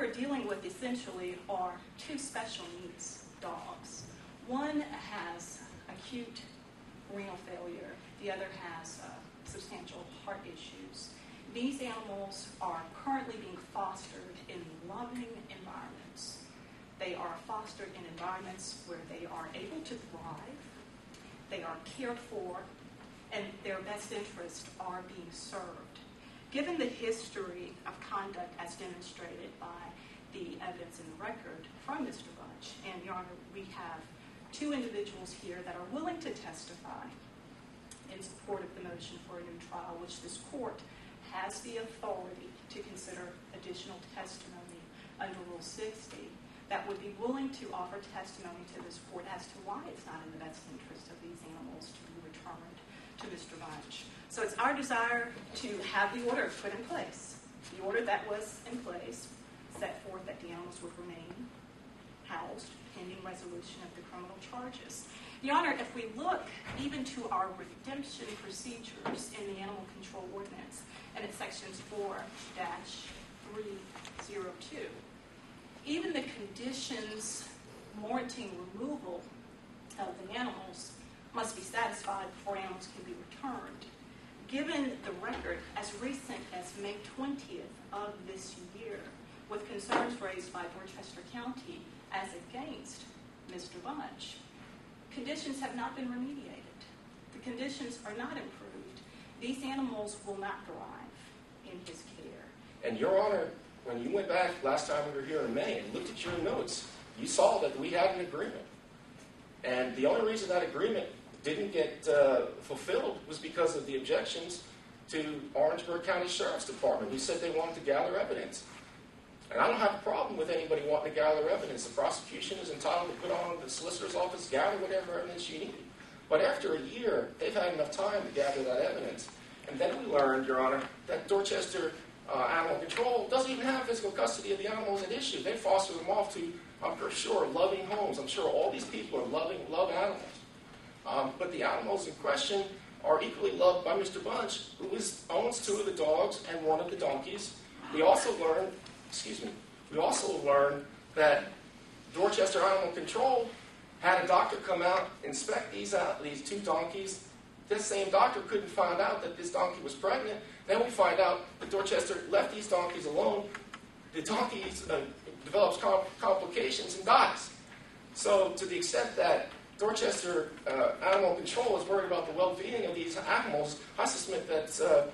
we're dealing with essentially are two special needs dogs. One has acute renal failure. The other has substantial heart issues. These animals are currently being fostered in loving environments. They are fostered in environments where they are able to thrive, they are cared for, and their best interests are being served. Given the history of conduct as demonstrated by the evidence in the record from Mr. Bunch, and Your Honor, we have two individuals here that are willing to testify in support of the motion for a new trial, which this court has the authority to consider additional testimony under Rule 60, that would be willing to offer testimony to this court as to why it's not in the best interest of these animals to be returned to Mr. Bunch. So it's our desire to have the order put in place. The order that was in place set forth that the animals would remain housed pending resolution of the criminal charges. Your Honor, if we look even to our redemption procedures in the Animal Control Ordinance, and it's sections 4-302, even the conditions warranting removal of the animals must be satisfied before animals can be returned. Given the record as recent as May 20th of this year, with concerns raised by Dorchester County as against Mr. Bunch, conditions have not been remediated. The conditions are not improved. These animals will not thrive in his care. And Your Honor, when you went back last time we were here in May and looked at your notes, you saw that we had an agreement. And the only reason that agreement didn't get fulfilled was because of the objections to Orangeburg County Sheriff's Department, who said they wanted to gather evidence. And I don't have a problem with anybody wanting to gather evidence. The prosecution is entitled to put on the solicitor's office, gather whatever evidence you need. But after a year, they've had enough time to gather that evidence. And then we learned, Your Honor, that Dorchester Animal Control doesn't even have physical custody of the animals at issue. They foster them off to, I'm sure, loving homes. I'm sure all these people love animals. But the animals in question are equally loved by Mr. Bunch, who owns two of the dogs and one of the donkeys. We also learned that Dorchester Animal Control had a doctor come out, inspect these two donkeys. This same doctor couldn't find out that this donkey was pregnant. Then we find out that Dorchester left these donkeys alone. The donkey develops complications and dies. So to the extent that Dorchester Animal Control is worried about the well-being of these animals, I suspect that